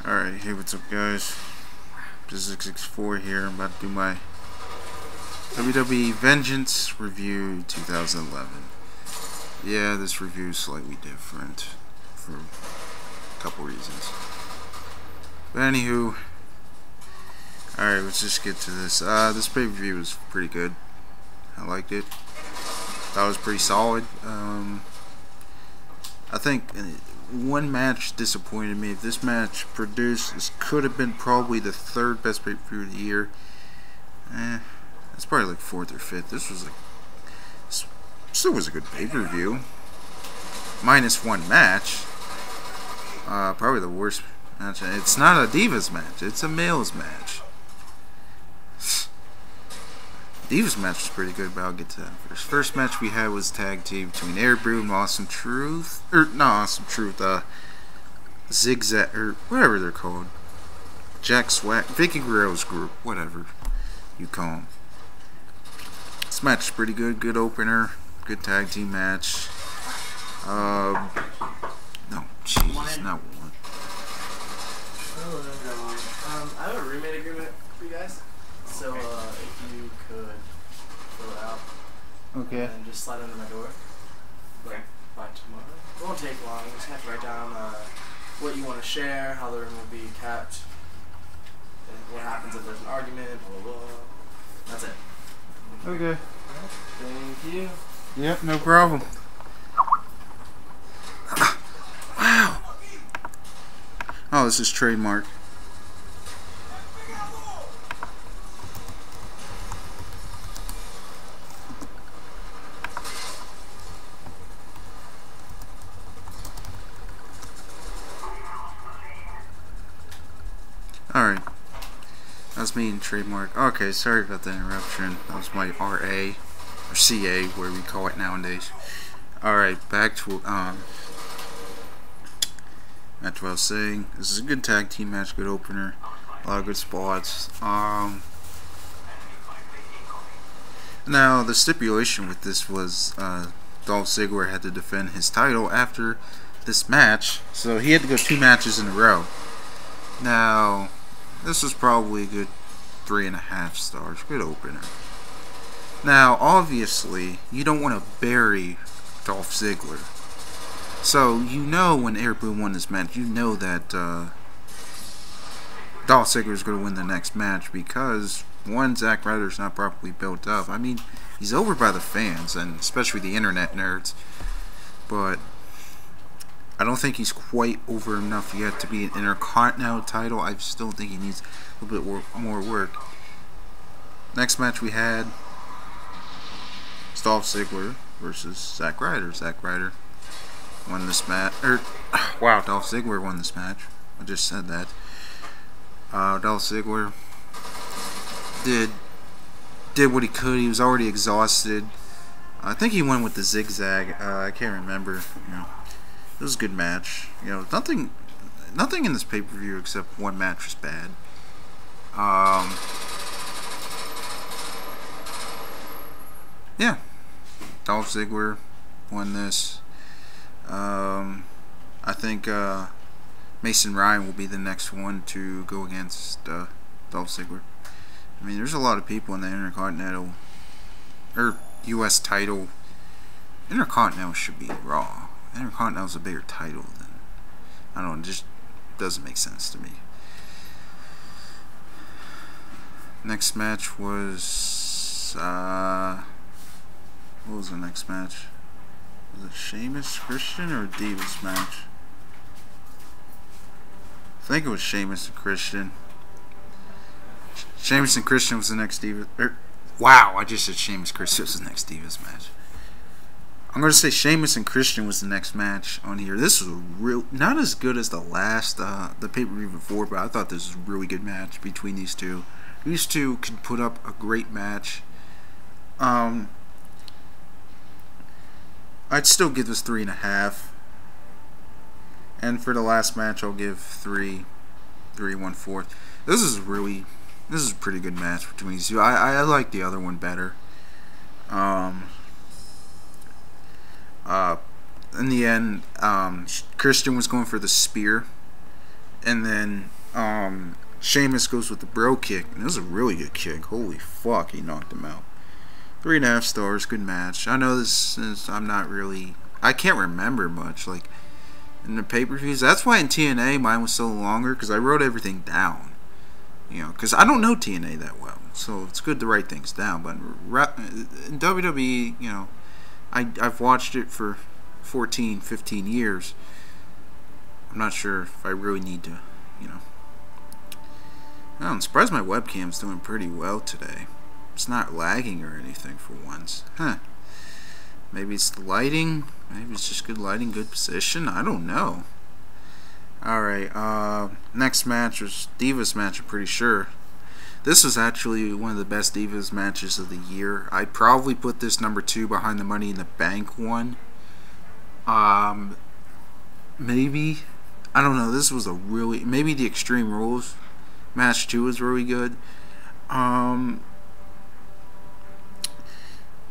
Alright, hey, what's up, guys? This is 664 here. I'm about to do my WWE Vengeance review 2011. Yeah, this review is slightly different for a couple reasons. But anywho, alright, let's just get to this. This pay-per-view was pretty good. I liked it. That was pretty solid. I think one match disappointed me. If this match produced, this could have been probably the third best pay-per-view of the year. It's probably like fourth or fifth. This was like, still was a good pay-per-view. Minus one match. Probably the worst match. It's not a Divas match. It's a males match. Divas match was pretty good, but I'll get to that first. First match we had was tag team between Alberto and Awesome Truth, or not Awesome Truth, Zigzag, or whatever they're called. Jack Swag, Vicky Guerrero's group, whatever you call them. This match is pretty good. Good opener. Good tag team match. No, jeez, not one. I have a roommate agreement for you guys. So, if you could fill it out. Okay. And just slide under my door. Like, by tomorrow. It won't take long. You just have to write down what you want to share, how the room will be kept, and what happens if there's an argument, blah, blah, blah. That's it. Okay. Thank you. Yep, no problem. Wow. Oh, this is trademark. Alright, that's me in trademark. Okay, sorry about the interruption. That was my RA, or CA, where we call it nowadays. Alright, back to what I was saying. This is a good tag team match, good opener, a lot of good spots. Now, the stipulation with this was Dolph Ziggler had to defend his title after this match, so he had to go 2 matches in a row. Now, this was probably a good 3.5 stars. Good opener. Now, obviously, you don't want to bury Dolph Ziggler. So, you know when Alberto won this match, you know that Dolph Ziggler is going to win the next match because, one, Zack Ryder's not properly built up. I mean, he's over by the fans, and especially the internet nerds. But I don't think he's quite over enough yet to be an Intercontinental title. I still think he needs a little bit more work. Next match we had Dolph Ziggler versus Zack Ryder. Zack Ryder won this match. Wow, Dolph Ziggler won this match. I just said that. Dolph Ziggler did what he could. He was already exhausted. I think he went with the zigzag. I can't remember. You know. It was a good match. You know, nothing in this pay-per-view except one match was bad. Yeah, Dolph Ziggler won this. I think Mason Ryan will be the next one to go against Dolph Ziggler. I mean, there's a lot of people in the Intercontinental or U.S. title. Intercontinental should be Raw. Intercontinental is a bigger title than, I don't know, it just doesn't make sense to me. Next match was, what was the next match? Was it Sheamus, Christian, or Divas match? I think it was Sheamus and Christian. Sheamus and Christian was the next Divas, wow, I just said Sheamus Christian was the next Divas match. I'm going to say Sheamus and Christian was the next match on here. This was a real, not as good as the last, the pay-per-view before, but I thought this was a really good match between these two. These two could put up a great match. I'd still give this 3.5. And for the last match, I'll give 3 1/4. This is a pretty good match between these two. I like the other one better. In the end, Christian was going for the spear, And then Sheamus goes with the bro kick, and it was a really good kick. Holy fuck, he knocked him out. 3.5 stars, good match. I know this is, I can't remember much, like, in the pay-per-views. That's why in TNA mine was so longer, because I wrote everything down. You know, because I don't know TNA that well, so it's good to write things down. But in WWE, you know, I've watched it for 14, 15 years. I'm not sure if I really need to, you know. I'm surprised my webcam's doing pretty well today. It's not lagging or anything for once. Huh. Maybe it's the lighting. Maybe it's just good lighting, good position. I don't know. Alright, next match was Divas match, I'm pretty sure. This was actually one of the best Divas matches of the year. I'd probably put this number 2 behind the Money in the Bank one. Maybe. I don't know. This was a really... Maybe the Extreme Rules match 2 was really good.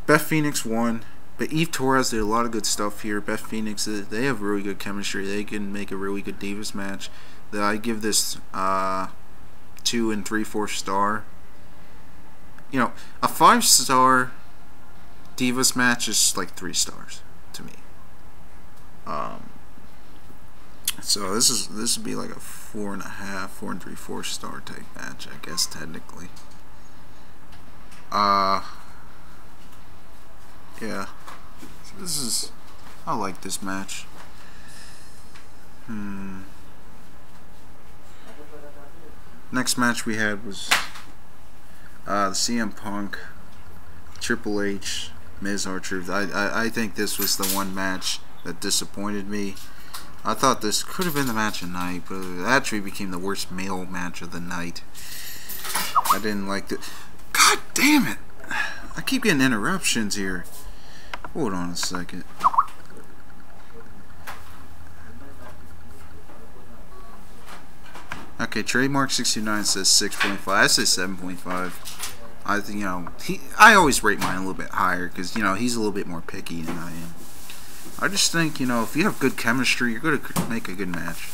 Beth Phoenix won. But Eve Torres did a lot of good stuff here. Beth Phoenix, they have really good chemistry. They can make a really good Divas match. I give this 2 3/4 star. You know, a 5-star Divas match is like 3 stars to me. So this would be like a 4.5, 4 3/4 star type match, I guess technically. Yeah. This is... I like this match. Next match we had was the CM Punk, Triple H, Miz R-Truth. I think this was the one match that disappointed me. I thought this could have been the match of the night, but it actually became the worst male match of the night. I didn't like it. God damn it! I keep getting interruptions here. Hold on a second. Okay, trademark 69 says 6.5. I say 7.5. I think, you know, I always rate mine a little bit higher because, you know, he's a little bit more picky than I am. I just think, you know, if you have good chemistry, you're going to make a good match.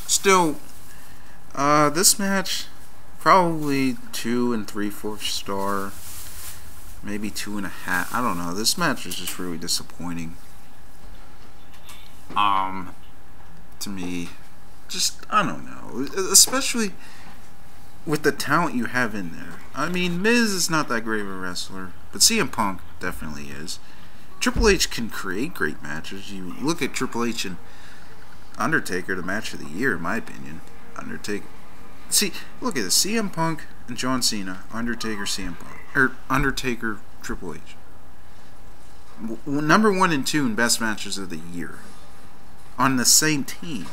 Still, this match, probably 2 3/4 star, maybe 2.5. I don't know. This match was just really disappointing. To me, just, I don't know, especially with the talent you have in there. I mean, Miz is not that great of a wrestler, but CM Punk definitely is. Triple H can create great matches. You look at Triple H and Undertaker, the match of the year, in my opinion. Undertaker. See, look at this. CM Punk and John Cena, Undertaker, CM Punk, or Undertaker, Triple H. Number 1 and 2 in best matches of the year on the same team.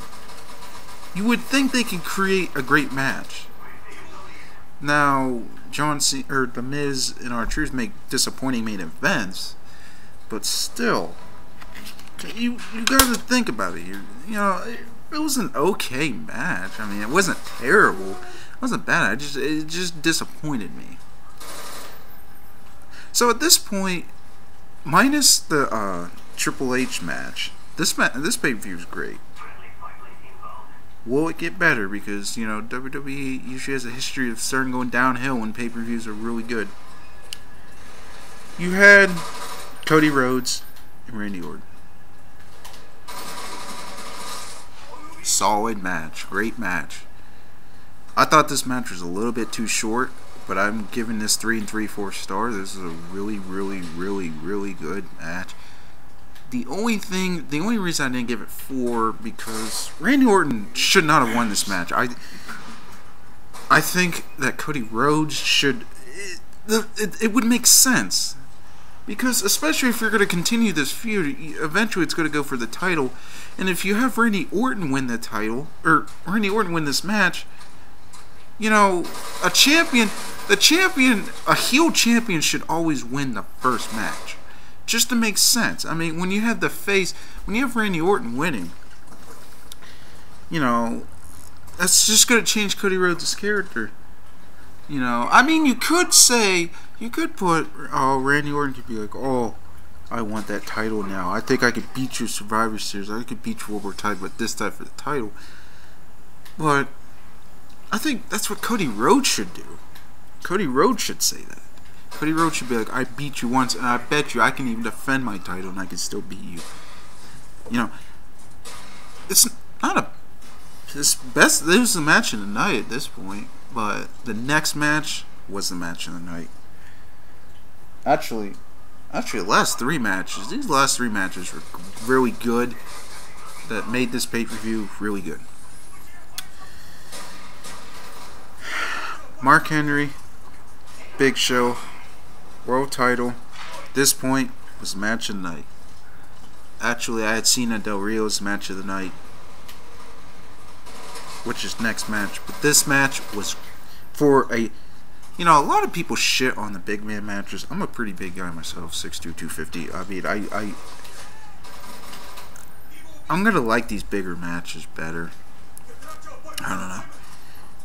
You would think they could create a great match. Now, John Cena or The Miz and R-Truth make disappointing main events, but still, you got to think about it. You know, it was an okay match. I mean, it wasn't terrible. It wasn't bad. It just disappointed me. So at this point, minus the Triple H match, this pay-per-view is great. Will it get better? Because, you know, WWE usually has a history of starting going downhill when pay-per-views are really good. You had Cody Rhodes and Randy Orton. Solid match. Great match. I thought this match was a little bit too short, but I'm giving this 3 3/4 stars. This is a really, really, really, really good match. The only reason I didn't give it 4, because Randy Orton should not have won this match. I think that Cody Rhodes should... It would make sense. Because, especially if you're going to continue this feud, eventually it's going to go for the title. And if you have Randy Orton win the title, or Randy Orton win this match, you know, a heel champion should always win the first match. Just to make sense. I mean, when you have Randy Orton winning, you know, that's just going to change Cody Rhodes' character. You know, I mean, you could put, Randy Orton could be like, oh, I want that title now. I think I could beat you Survivor Series. I could beat you World War title, but this time for the title. But I think that's what Cody Rhodes should do. Cody Rhodes should say that. Cody Rhodes should be like, I beat you once, and I bet you I can even defend my title, and I can still beat you. You know, it's not a... This was the match of the night at this point, but the next match was the match of the night. Actually, the last 3 matches, these last 3 matches were really good, that made this pay-per-view really good. Mark Henry, Big Show, World title. At this point was match of the night. Actually, I had Cena Del Rio's match of the night, which is next match. But this match was for a... You know, a lot of people shit on the big man matches. I'm a pretty big guy myself, 6'2", 250. I mean, I'm gonna like these bigger matches better. I don't know.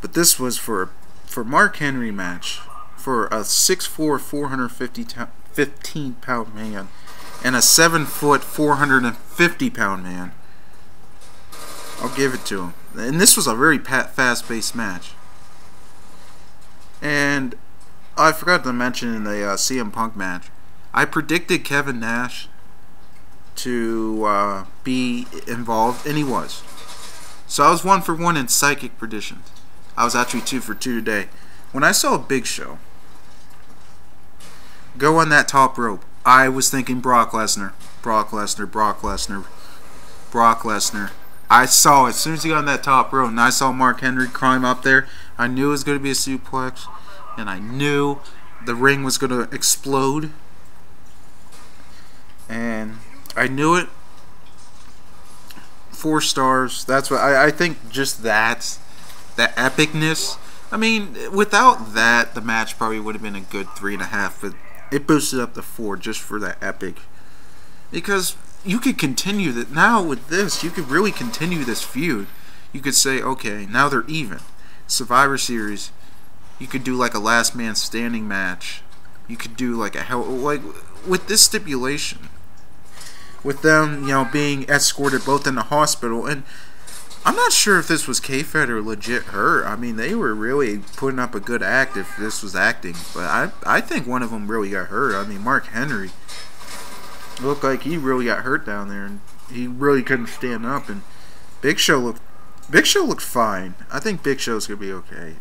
But this was for Mark Henry match, for a 6'4", 415-pound man and a 7', 450-pound man. I'll give it to him. And this was a very fast-paced match. And I forgot to mention in the CM Punk match, I predicted Kevin Nash to be involved, and he was. So I was 1 for 1 in psychic predictions. I was actually 2 for 2 today. When I saw Big Show go on that top rope, I was thinking Brock Lesnar, Brock Lesnar, Brock Lesnar, Brock Lesnar. I saw it as soon as he got on that top rope, and I saw Mark Henry climb up there. I knew it was going to be a suplex, and I knew the ring was going to explode, and I knew it. 4 stars. That's what I think. Just that epicness. I mean, without that, the match probably would have been a good 3.5, but it boosted up to 4 just for that epic. Because you could continue that now with this. You could really continue this feud. You could say, okay, now they're even. Survivor Series, you could do like a last man standing match. You could do like with this stipulation, with them, you know, being escorted both in the hospital. And I'm not sure if this was kayfabe or legit hurt. I mean, they were really putting up a good act if this was acting, but I think one of them really got hurt. I mean, Mark Henry looked like he really got hurt down there, and he really couldn't stand up. And Big Show looked fine. I think Big Show's gonna be okay.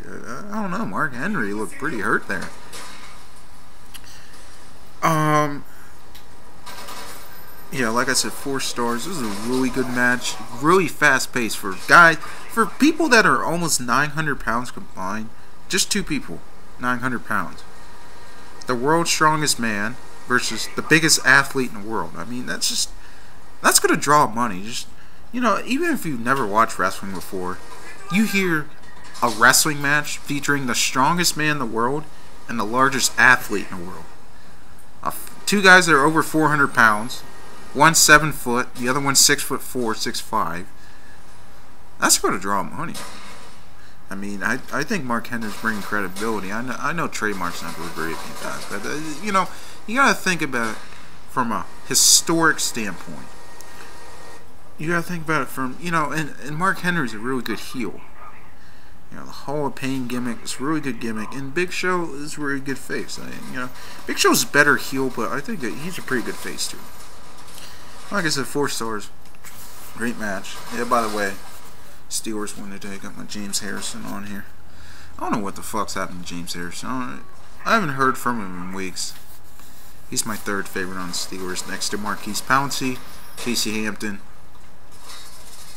I don't know. Mark Henry looked pretty hurt there. Yeah, like I said, 4 stars. This was a really good match. Really fast paced for people that are almost 900 pounds combined. Just 2 people, 900 pounds. The world's strongest man versus the biggest athlete in the world. I mean, that's gonna draw money. Just, you know, even if you've never watched wrestling before, you hear a wrestling match featuring the strongest man in the world and the largest athlete in the world. 2 guys that are over 400 pounds. One's 7 foot, the other one's 6'4", 6'5". That's going to draw money. I mean, I think Mark Henry's bringing credibility. I know trademarks not going to agree with me guys, but you know, you got to think about it from a historic standpoint. You got to think about it from, you know, and Mark Henry's a really good heel. You know, the Hall of Pain gimmick is a really good gimmick, and Big Show is a really good face. You know, Big Show's a better heel, but I think that he's a pretty good face too. Like I said, 4 stars. Great match. Yeah, by the way, Steelers won today. Got my James Harrison on here. I don't know what the fuck's happened to James Harrison. I haven't heard from him in weeks. He's my 3rd favorite on the Steelers, next to Marquise Pouncey, Casey Hampton,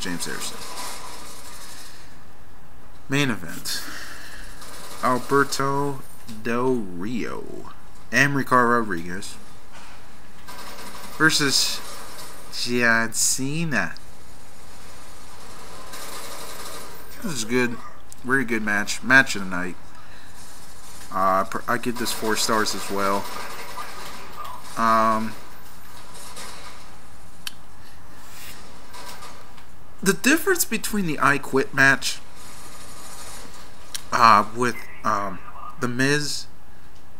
James Harrison. Main event. Alberto Del Rio and Ricardo Rodriguez versus John Cena. This is good. Very good match. Match of the night. I give this 4 stars as well. The difference between the I Quit match with The Miz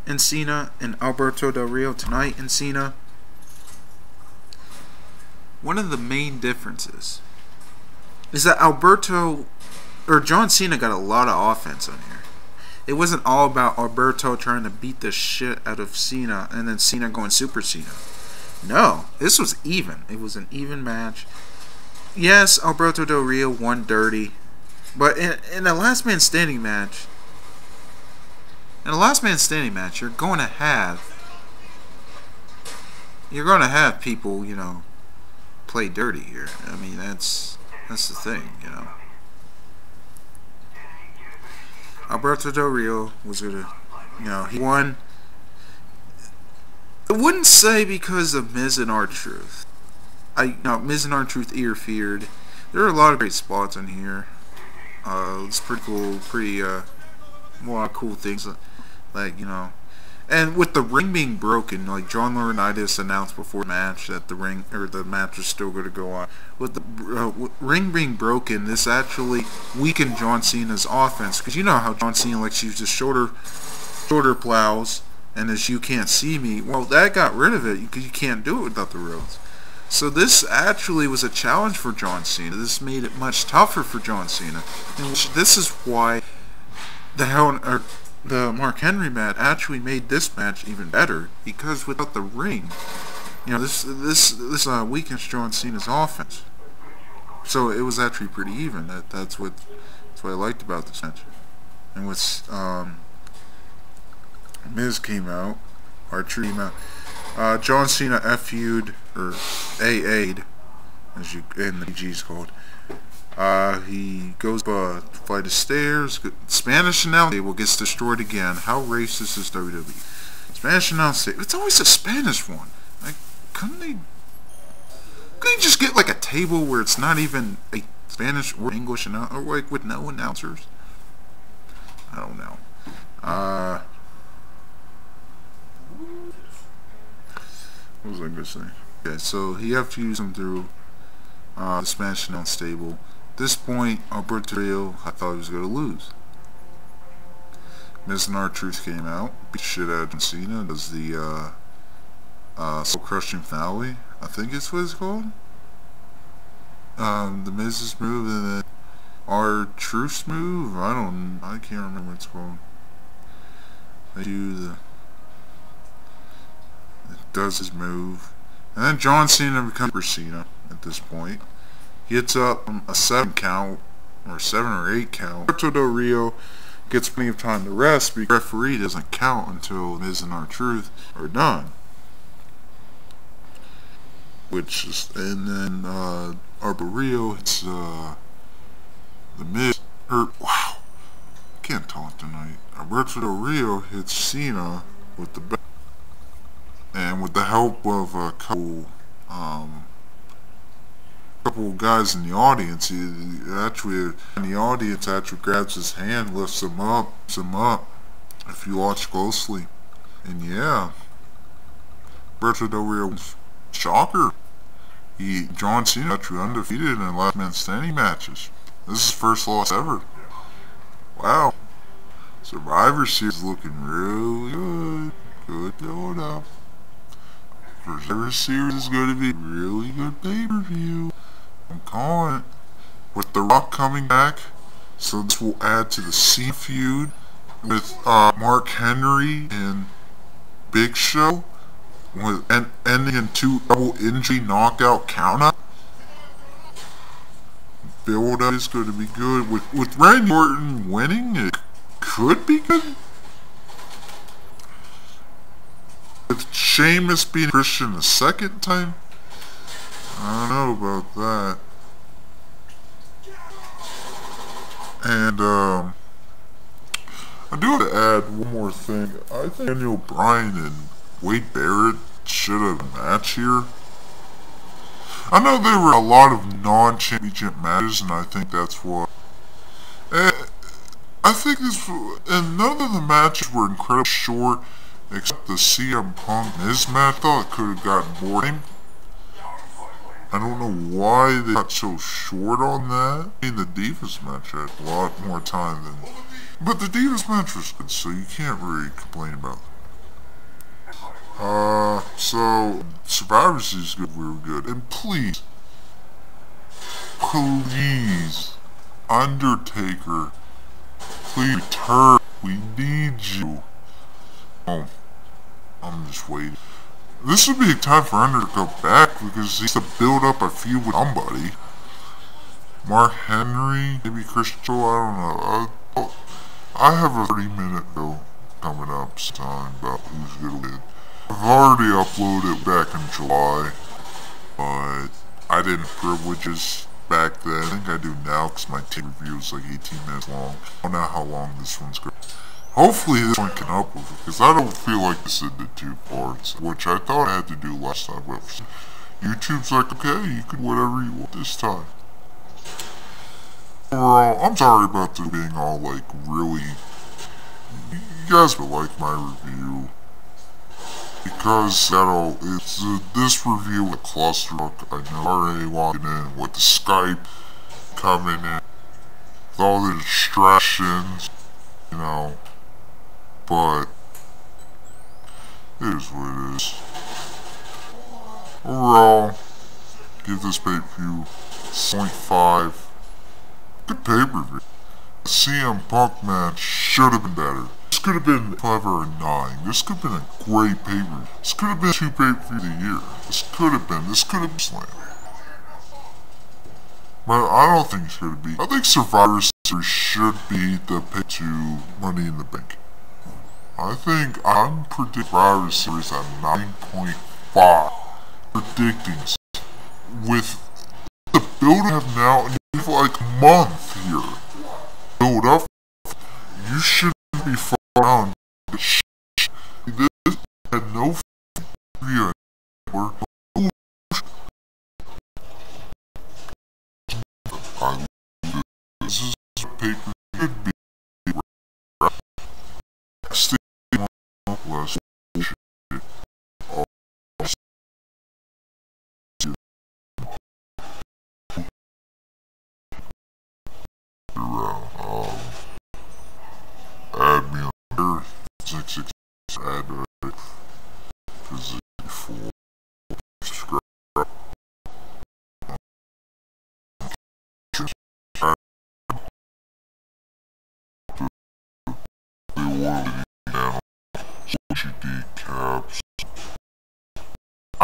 and Cena and Alberto Del Rio tonight and Cena one of the main differences is that John Cena got a lot of offense on here. It wasn't all about Alberto trying to beat the shit out of Cena and then Cena going Super Cena. No, this was even. It was an even match. Yes, Alberto Del Rio won dirty, but in a last man standing match, you're going to have people, play dirty here. I mean, that's the thing, Alberto Del Rio was gonna, he won. I wouldn't say because of Miz and R-Truth. Miz and R-Truth interfered. There are a lot of great spots in here. It's pretty cool. A lot of cool things, and with the ring being broken, like John Laurinaitis announced before the match that the match was still going to go on. With the ring being broken, this actually weakened John Cena's offense, because you know how John Cena likes to use his shoulder plows, and as you can't see me, well, that got rid of it because you can't do it without the Rhodes. So this actually was a challenge for John Cena. This made it much tougher for John Cena, and this is why the Mark Henry match actually made this match even better, because without the ring, this weakens John Cena's offense. So it was actually pretty even. That's what I liked about this match. And with Miz came out, R-Truth came out. John Cena FU'd, or AA'd, as in the PG's called. He goes to flight of stairs. Spanish announce table gets destroyed again. How racist is WWE? Spanish announce table. It's always a Spanish one. Like, couldn't they just get like a table where it's not even a Spanish or English announcer, or like with no announcers? I don't know. What was I gonna say? Okay, so he have to use them through the Spanish announce table. At this point, Alberto Del Rio, I thought he was going to lose. Miz and R-Truth came out, beat shit out of John Cena, does the soul crushing finale, I think it's what it's called. The Miz's move, and then R-Truth's move, I can't remember what it's called. It does his move, and then John Cena becomes Super Cena at this point. He hits up a 7 count, or 7 or 8 count. Alberto Del Rio gets plenty of time to rest, because the referee doesn't count until Miz and R-Truth are done. And then Alberto Del Rio hits the Miz. Wow, can't talk tonight. Alberto Del Rio hits Cena with the belt, and with the help of a couple guys in the audience, he actually grabs his hand, lifts him up, if you watch closely. And yeah, Alberto Del Rio, shocker. John Cena actually undefeated in last man standing matches. This is his first loss ever. Wow. Survivor Series looking really good. Good going up. Survivor Series is going to be a really good pay-per-view. I'm calling it. With The Rock coming back, so this will add to the Cena feud with Mark Henry and Big Show, and ending in 2 double injury knockout countout. Build up is going to be good. With Randy Orton winning, it could be good. With Sheamus being Christian the second time, I don't know about that. And I do have to add one more thing. I think Daniel Bryan and Wade Barrett should have a match here. I know there were a lot of non-championship matches, and I think that's what. I think this, and none of the matches were incredibly short, except the CM Punk Miz match. I thought it could have gotten boring. I don't know why they got so short on that. I mean, the Divas match had a lot more time than. But the Divas match was good, so you can't really complain about that. So Survivor Series is good, we were good. And please, Please, Undertaker, please return. We need you. Oh, I'm just waiting. This would be a time for Undertaker to go back because he needs to build up a feud with somebody. Mark Henry, maybe Christian, I don't know. I have a 30-minute video coming up sometime about who's gonna win. I've already uploaded it back in July, but I didn't privilege it back then. I think I do now because my tape review is like 18 minutes long. I don't know how long this one's going to be. Hopefully this one can upload it, because I don't feel like this into 2 parts, which I thought I had to do last time, but YouTube's like, okay, you can do whatever you want this time. Overall, I'm sorry about this being all like really, you guys will like my review, because this review a clusterfuck. I know already walking in with the Skype coming in, with all the distractions, you know, but it is what it is. Overall, give this pay-per-view 0.5. Good pay-per-view. The CM Punk match should have been better. This could have been 5 or 9. This could have been a great pay-per-view. This could have been 2 pay-per-views a year. This could have been Slam. But I don't think it should be. I think Survivor Series should be the pick to Money in the Bank. I'm predicting Survivor Series at 9.5. Predicting with the build I have now, and you have like a month here. Build up. You shouldn't be far down. This had no fear. This is a paper should be stay less shit. Add me on there. 666 add right. Because it's 4 subscribe. They wanted you now. HD caps. I